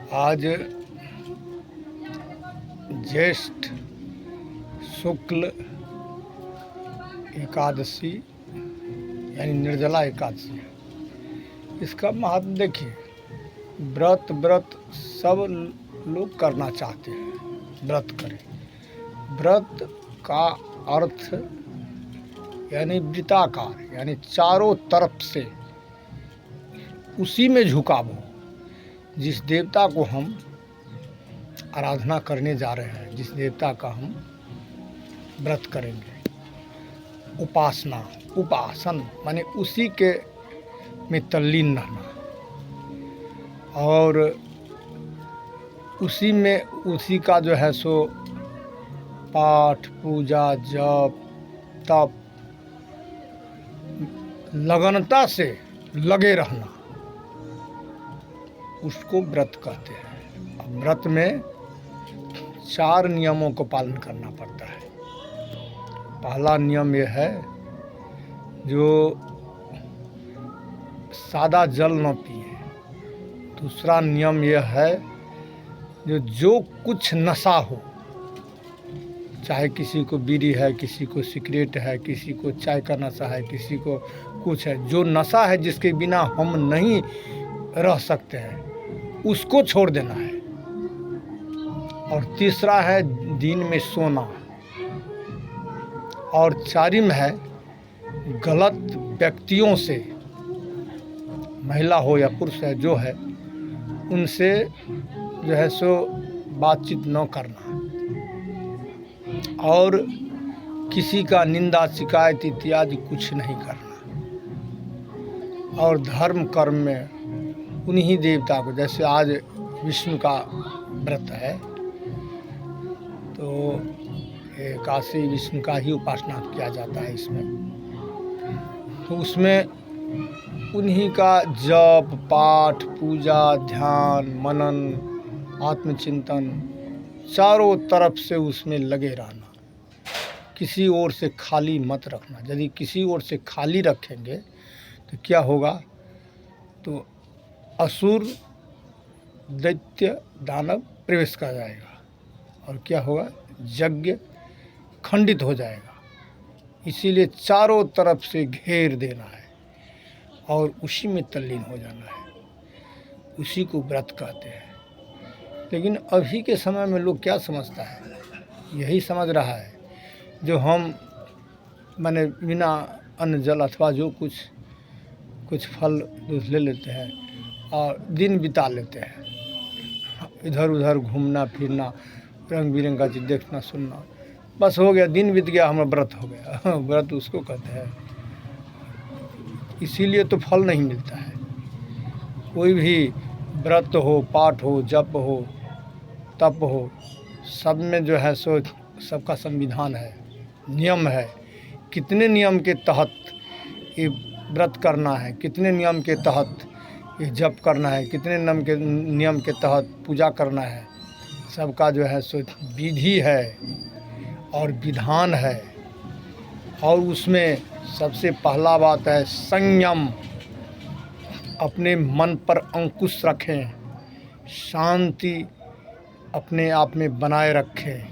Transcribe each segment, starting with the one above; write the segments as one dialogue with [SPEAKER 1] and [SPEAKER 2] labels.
[SPEAKER 1] आज ज्येष्ठ शुक्ल एकादशी यानी निर्जला एकादशी है। इसका महत्व देखिए, व्रत सब लोग करना चाहते हैं, व्रत करें। व्रत का अर्थ यानी वृत्ताकार, यानी चारों तरफ से उसी में झुकाव हो। जिस देवता को हम आराधना करने जा रहे हैं, जिस देवता का हम व्रत करेंगे, उपासना, उपासन माने उसी के में तल्लीन रहना और उसी में उसी का जो है सो पाठ, पूजा, जप, तप, लगनता से लगे रहना, उसको व्रत कहते हैं। अब व्रत में 4 नियमों को पालन करना पड़ता है। पहला नियम यह है जो सादा जल न पिए। दूसरा नियम यह है जो कुछ नशा हो, चाहे किसी को बीड़ी है, किसी को सिगरेट है, किसी को चाय का नशा है, किसी को कुछ है, जो नशा है जिसके बिना हम नहीं रह सकते हैं, उसको छोड़ देना है। और तीसरा है दिन में सोना। और चारिम है गलत व्यक्तियों से, महिला हो या पुरुष है जो है, उनसे जो है सो बातचीत न करना और किसी का निंदा, शिकायत इत्यादि कुछ नहीं करना। और धर्म कर्म में उन्हीं देवता को, जैसे आज विष्णु का व्रत है तो काशी विष्णु का ही उपासना किया जाता है इसमें, तो उसमें उन्हीं का जप, पाठ, पूजा, ध्यान, मनन, आत्मचिंतन, चारों तरफ से उसमें लगे रहना। किसी ओर से खाली मत रखना। यदि किसी ओर से खाली रखेंगे तो क्या होगा, तो असुर, दैत्य, दानव प्रवेश कर जाएगा और क्या होगा, यज्ञ खंडित हो जाएगा। इसीलिए चारों तरफ से घेर देना है और उसी में तल्लीन हो जाना है, उसी को व्रत कहते हैं। लेकिन अभी के समय में लोग क्या समझता है, यही समझ रहा है जो हम माने बिना अन्न जल अथवा जो कुछ फल ले लेते हैं और दिन बिता लेते हैं, इधर उधर घूमना फिरना, रंग बिरंग का चीज़ देखना सुनना, बस हो गया, दिन बीत गया, हमारा व्रत हो गया। व्रत उसको कहते हैं। इसीलिए तो फल नहीं मिलता है। कोई भी व्रत हो, पाठ हो, जप हो, तप हो, सब में जो है सो सबका संविधान है, नियम है। कितने नियम के तहत ये व्रत करना है, कितने नियम के तहत ये जप करना है, कितने नियम के तहत पूजा करना है, सबका जो है सो विधि है और विधान है। और उसमें सबसे पहला बात है संयम। अपने मन पर अंकुश रखें, शांति अपने आप में बनाए रखें,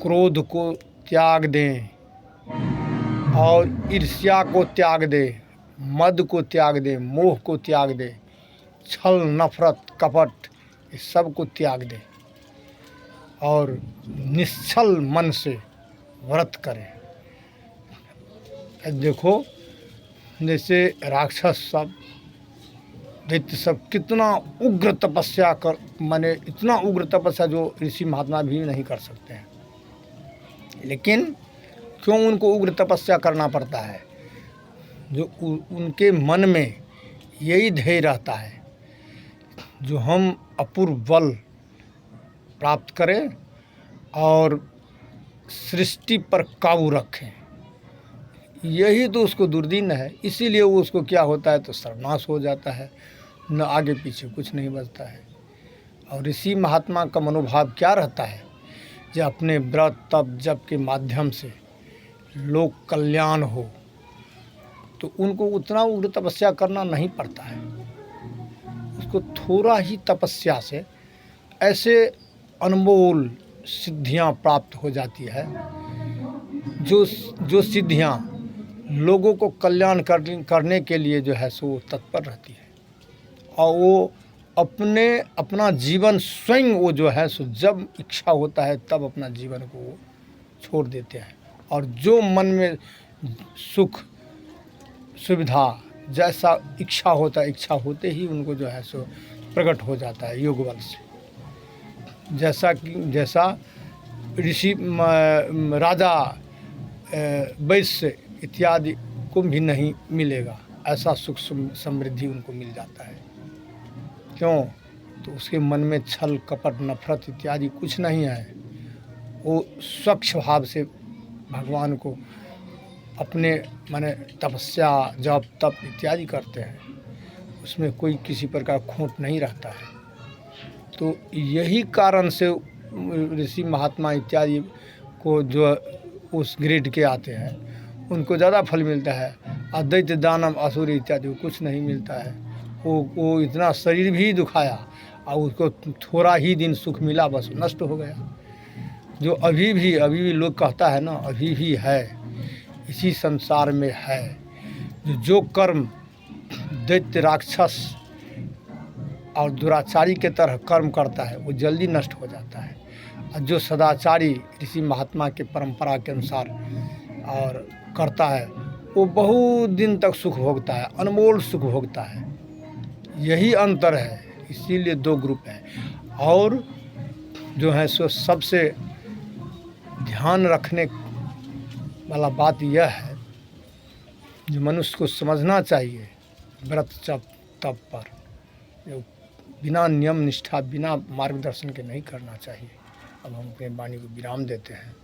[SPEAKER 1] क्रोध को त्याग दें और ईर्ष्या को त्याग दें, मद को त्याग दें, मोह को त्याग दें, छल, नफरत, कपट, इस सब को त्याग दें और निश्चल मन से व्रत करें। देखो जैसे राक्षस सब, दैत्य सब कितना उग्र तपस्या कर, माने इतना उग्र तपस्या जो ऋषि महात्मा भी नहीं कर सकते हैं। लेकिन क्यों उनको उग्र तपस्या करना पड़ता है, जो उनके मन में यही ध्येय रहता है जो हम अपूर्व बल प्राप्त करें और सृष्टि पर काबू रखें। यही तो उसको दुर्दिन है। इसीलिए वो उसको क्या होता है, तो सर्वनाश हो जाता है, न आगे पीछे कुछ नहीं बचता है। और ऋषि महात्मा का मनोभाव क्या रहता है, जो अपने व्रत तप जप के माध्यम से लोक कल्याण हो, तो उनको उतना उग्र तपस्या करना नहीं पड़ता है। उसको थोड़ा ही तपस्या से ऐसे अनमोल सिद्धियां प्राप्त हो जाती है, जो सिद्धियां लोगों को कल्याण करने के लिए जो है सो तत्पर रहती है। और वो अपना जीवन स्वयं वो जो है सो जब इच्छा होता है तब अपना जीवन को वो छोड़ देते हैं, और जो मन में सुख सुविधा जैसा इच्छा होता है, इच्छा होते ही उनको जो है सो प्रकट हो जाता है योग बल से। जैसा ऋषि राजा वैश्य इत्यादि को भी नहीं मिलेगा, ऐसा सुख समृद्धि उनको मिल जाता है। क्यों? तो उसके मन में छल कपट नफरत इत्यादि कुछ नहीं है। वो स्वच्छ भाव से भगवान को अपने माने तपस्या जप तप इत्यादि करते हैं, उसमें कोई किसी प्रकार खोट नहीं रहता है। तो यही कारण से ऋषि महात्मा इत्यादि को जो उस ग्रेड के आते हैं उनको ज़्यादा फल मिलता है। अद्वैत दानव असुर इत्यादि को कुछ नहीं मिलता है। वो इतना शरीर भी दुखाया और उसको थोड़ा ही दिन सुख मिला, बस नष्ट हो गया। जो अभी भी लोग कहता है ना, अभी भी है, इसी संसार में है। जो कर्म दैत्य राक्षस और दुराचारी के तरह कर्म करता है वो जल्दी नष्ट हो जाता है, और जो सदाचारी ऋषि महात्मा के परंपरा के अनुसार और करता है वो बहुत दिन तक सुख भोगता है, अनमोल सुख भोगता है। यही अंतर है, इसीलिए दो ग्रुप हैं। और जो है सो सबसे ध्यान रखने वाला बात यह है, जो मनुष्य को समझना चाहिए व्रत जप तप पर, जो बिना नियम निष्ठा बिना मार्गदर्शन के नहीं करना चाहिए। अब हम अपने वाणी को विराम देते हैं।